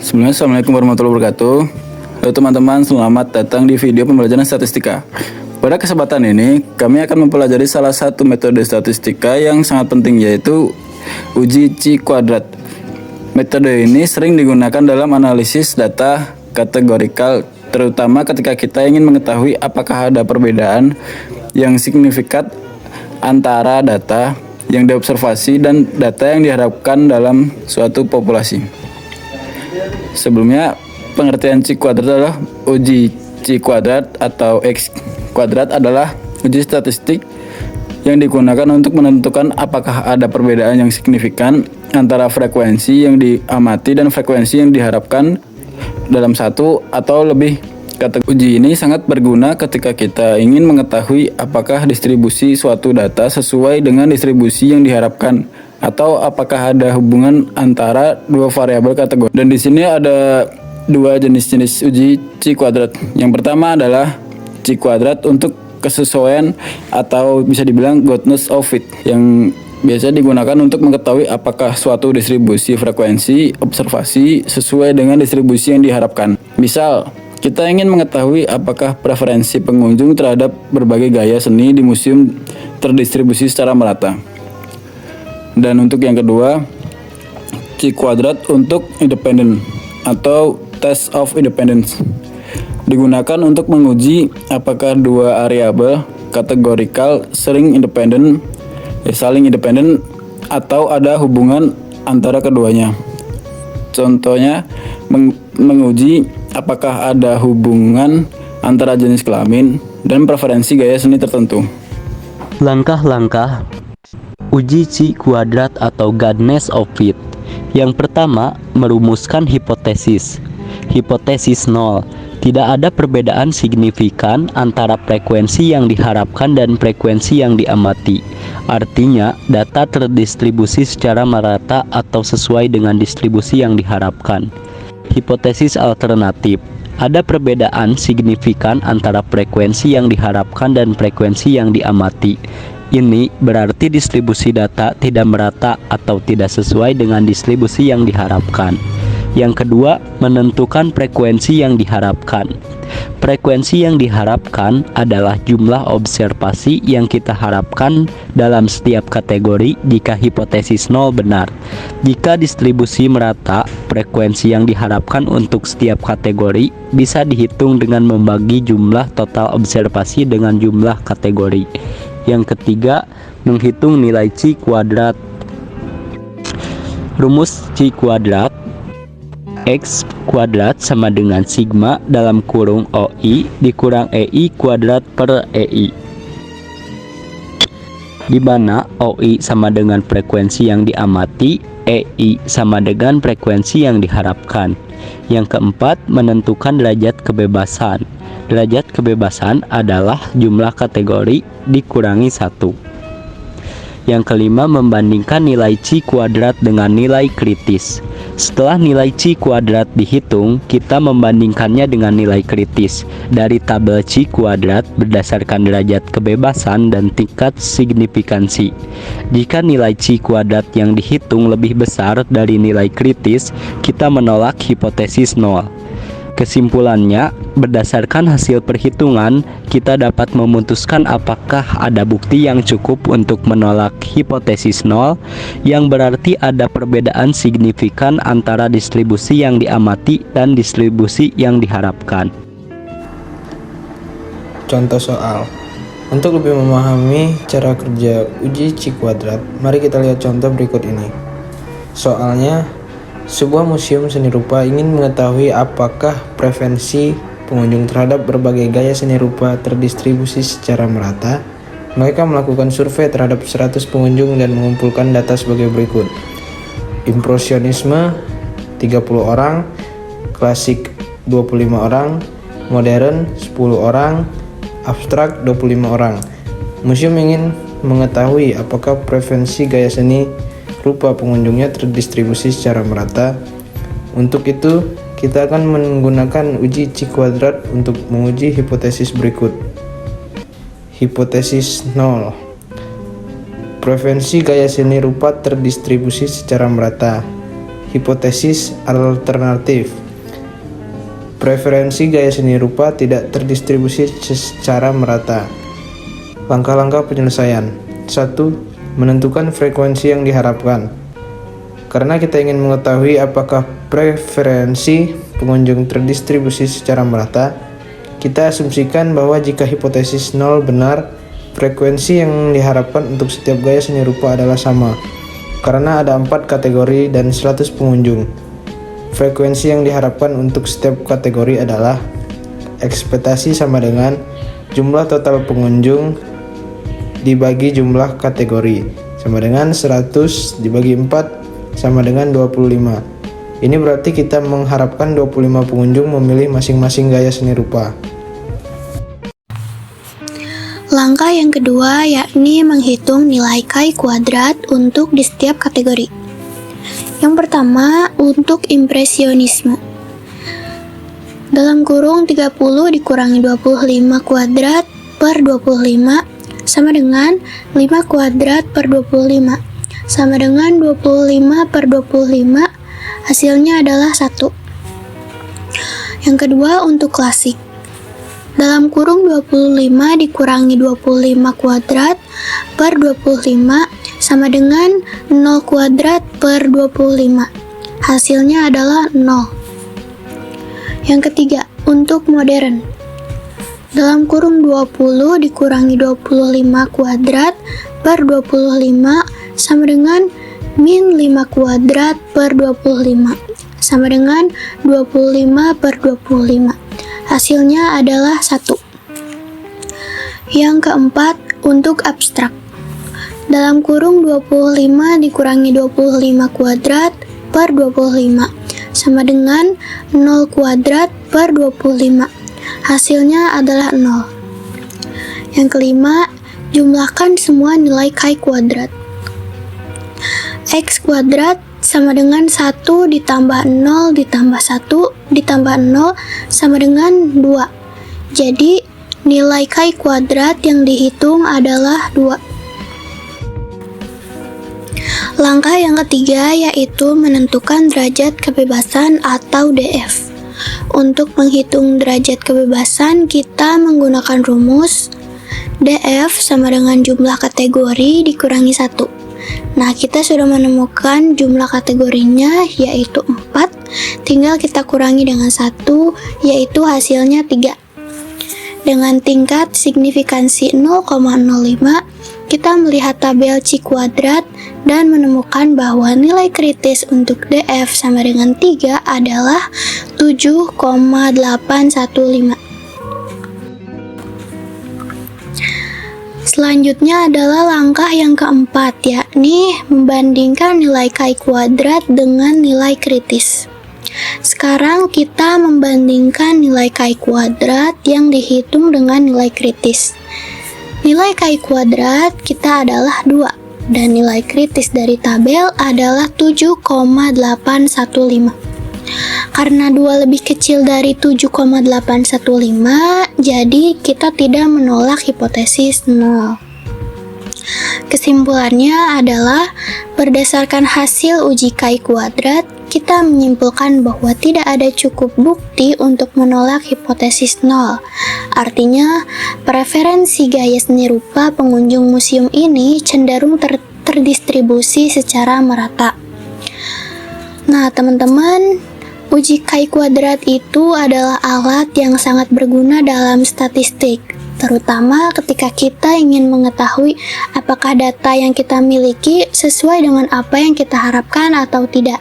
Sebelumnya, Assalamualaikum warahmatullahi wabarakatuh. Halo teman-teman, selamat datang di video pembelajaran statistika. Pada kesempatan ini, kami akan mempelajari salah satu metode statistika yang sangat penting, yaitu uji Chi kuadrat. Metode ini sering digunakan dalam analisis data kategorikal, terutama ketika kita ingin mengetahui apakah ada perbedaan yang signifikan antara data yang diobservasi dan data yang diharapkan dalam suatu populasi. Sebelumnya, pengertian Chi kuadrat adalah uji Chi kuadrat atau X kuadrat adalah uji statistik yang digunakan untuk menentukan apakah ada perbedaan yang signifikan antara frekuensi yang diamati dan frekuensi yang diharapkan dalam satu atau lebih kategori. Uji ini sangat berguna ketika kita ingin mengetahui apakah distribusi suatu data sesuai dengan distribusi yang diharapkan atau apakah ada hubungan antara dua variabel kategori. Dan di sini ada dua jenis-jenis uji Chi kuadrat. Yang pertama adalah Chi kuadrat untuk kesesuaian atau bisa dibilang goodness of fit, yang biasa digunakan untuk mengetahui apakah suatu distribusi frekuensi observasi sesuai dengan distribusi yang diharapkan. Misal, kita ingin mengetahui apakah preferensi pengunjung terhadap berbagai gaya seni di museum terdistribusi secara merata. Dan untuk yang kedua, Chi kuadrat untuk independen atau test of independence, digunakan untuk menguji apakah dua variabel kategorikal saling independen atau ada hubungan antara keduanya. Contohnya, menguji apakah ada hubungan antara jenis kelamin dan preferensi gaya seni tertentu. Langkah-langkah uji Chi kuadrat atau goodness of fit. Yang pertama, merumuskan hipotesis. Hipotesis 0. Tidak ada perbedaan signifikan antara frekuensi yang diharapkan dan frekuensi yang diamati. Artinya, data terdistribusi secara merata atau sesuai dengan distribusi yang diharapkan. Hipotesis alternatif. Ada perbedaan signifikan antara frekuensi yang diharapkan dan frekuensi yang diamati. Ini berarti distribusi data tidak merata atau tidak sesuai dengan distribusi yang diharapkan. Yang kedua, menentukan frekuensi yang diharapkan. Frekuensi yang diharapkan adalah jumlah observasi yang kita harapkan dalam setiap kategori jika hipotesis 0 benar. Jika distribusi merata, frekuensi yang diharapkan untuk setiap kategori bisa dihitung dengan membagi jumlah total observasi dengan jumlah kategori. Yang ketiga, menghitung nilai Chi kuadrat. Rumus Chi kuadrat: X kuadrat sama dengan sigma dalam kurung OI dikurang EI kuadrat per EI, di mana OI sama dengan frekuensi yang diamati, EI sama dengan frekuensi yang diharapkan. Yang keempat, menentukan derajat kebebasan. Derajat kebebasan adalah jumlah kategori dikurangi 1. Yang kelima, membandingkan nilai Chi kuadrat dengan nilai kritis. Setelah nilai Chi kuadrat dihitung, kita membandingkannya dengan nilai kritis dari tabel Chi kuadrat berdasarkan derajat kebebasan dan tingkat signifikansi. Jika nilai Chi kuadrat yang dihitung lebih besar dari nilai kritis, kita menolak hipotesis 0. Kesimpulannya, berdasarkan hasil perhitungan, kita dapat memutuskan apakah ada bukti yang cukup untuk menolak hipotesis 0, yang berarti ada perbedaan signifikan antara distribusi yang diamati dan distribusi yang diharapkan. Contoh soal. Untuk lebih memahami cara kerja uji Chi kuadrat, mari kita lihat contoh berikut ini. Soalnya, sebuah museum seni rupa ingin mengetahui apakah preferensi pengunjung terhadap berbagai gaya seni rupa terdistribusi secara merata. Mereka melakukan survei terhadap 100 pengunjung dan mengumpulkan data sebagai berikut. Impresionisme 30 orang, klasik 25 orang, modern 10 orang, abstrak 25 orang. Museum ingin mengetahui apakah preferensi gaya seni rupa pengunjungnya terdistribusi secara merata. Untuk itu, kita akan menggunakan uji Chi kuadrat untuk menguji hipotesis berikut. Hipotesis 0. Preferensi gaya seni rupa terdistribusi secara merata. hipotesis alternatif. Preferensi gaya seni rupa tidak terdistribusi secara merata. Langkah-langkah penyelesaian. 1. Menentukan frekuensi yang diharapkan. Karena kita ingin mengetahui apakah preferensi pengunjung terdistribusi secara merata, kita asumsikan bahwa jika hipotesis 0 benar, frekuensi yang diharapkan untuk setiap gaya seni rupa adalah sama. Karena ada 4 kategori dan 100 pengunjung. Frekuensi yang diharapkan untuk setiap kategori adalah ekspektasi sama dengan jumlah total pengunjung dibagi jumlah kategori, sama dengan 100 dibagi 4 sama dengan 25. Ini berarti kita mengharapkan 25 pengunjung memilih masing-masing gaya seni rupa. Langkah yang kedua yakni menghitung nilai Chi kuadrat untuk di setiap kategori. Yang pertama, untuk impresionisme. Dalam kurung 30 dikurangi 25 kuadrat per 25 sama dengan 5 kuadrat per 25 sama dengan 25 per 25, hasilnya adalah 1. Yang kedua, untuk klasik. Dalam kurung 25 dikurangi 25 kuadrat per 25 sama dengan 0 kuadrat per 25. Hasilnya adalah 0. Yang ketiga, untuk modern. Dalam kurung 20 dikurangi 25 kuadrat per 25 sama dengan min 5 kuadrat per 25 sama dengan 25 per 25. Hasilnya adalah 1. Yang keempat, untuk abstrak. Dalam kurung 25 dikurangi 25 kuadrat per 25 sama dengan 0 kuadrat per 25. Hasilnya adalah 0. Yang kelima, jumlahkan semua nilai Chi kuadrat. X kuadrat sama dengan 1 ditambah 0 ditambah 1 ditambah 0 sama dengan 2. Jadi, nilai Chi kuadrat yang dihitung adalah 2. Langkah yang ketiga yaitu menentukan derajat kebebasan atau DF. Untuk menghitung derajat kebebasan, kita menggunakan rumus DF sama dengan jumlah kategori dikurangi 1. Nah, kita sudah menemukan jumlah kategorinya yaitu 4, tinggal kita kurangi dengan 1, yaitu hasilnya 3. Dengan tingkat signifikansi 0,05, kita melihat tabel Chi kuadrat dan menemukan bahwa nilai kritis untuk DF sama dengan 3 adalah 7,815. Selanjutnya adalah langkah yang keempat, yakni membandingkan nilai Chi kuadrat dengan nilai kritis. Sekarang kita membandingkan nilai Chi kuadrat yang dihitung dengan nilai kritis. Nilai Chi kuadrat kita adalah 2, dan nilai kritis dari tabel adalah 7,815. Karena 2 lebih kecil dari 7,815, jadi kita tidak menolak hipotesis 0. Kesimpulannya adalah, berdasarkan hasil uji Chi kuadrat, kita menyimpulkan bahwa tidak ada cukup bukti untuk menolak hipotesis 0. Artinya, preferensi gaya seni rupa pengunjung museum ini cenderung terdistribusi secara merata. Nah, teman-teman, uji Chi kuadrat itu adalah alat yang sangat berguna dalam statistik, terutama ketika kita ingin mengetahui apakah data yang kita miliki sesuai dengan apa yang kita harapkan atau tidak.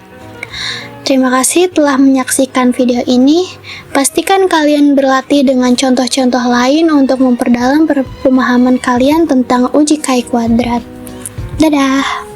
Terima kasih telah menyaksikan video ini. Pastikan kalian berlatih dengan contoh-contoh lain untuk memperdalam pemahaman kalian tentang uji Chi kuadrat. Dadah!